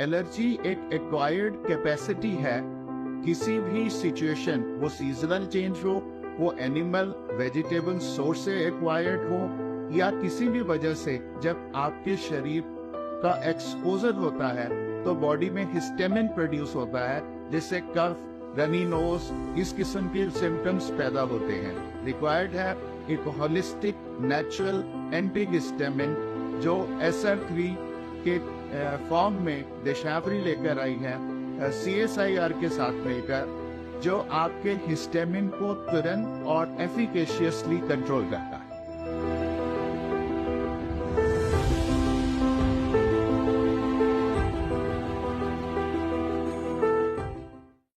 Allergy एक acquired capacity है। किसी भी सिचुएशन, वो सीजनल चेंज हो, वो एनिमल वेजिटेबल सोर्स से एक्वायर्ड हो, या किसी भी वजह से जब आपके शरीर का एक्सपोजर होता है तो बॉडी में हिस्टामिन प्रोड्यूस होता है, जिससे कफ, रनी नोज, इस किस्म के सिम्टम्स पैदा होते हैं। रिक्वायर्ड है एक होलिस्टिक नेचुरल एंटी हिस्टामिन जो SR3 के फॉर्म में देशावरी लेकर आई है CSIR के साथ मिलकर, जो आपके हिस्टामिन को तुरंत और एफिकेशियसली कंट्रोल करता है।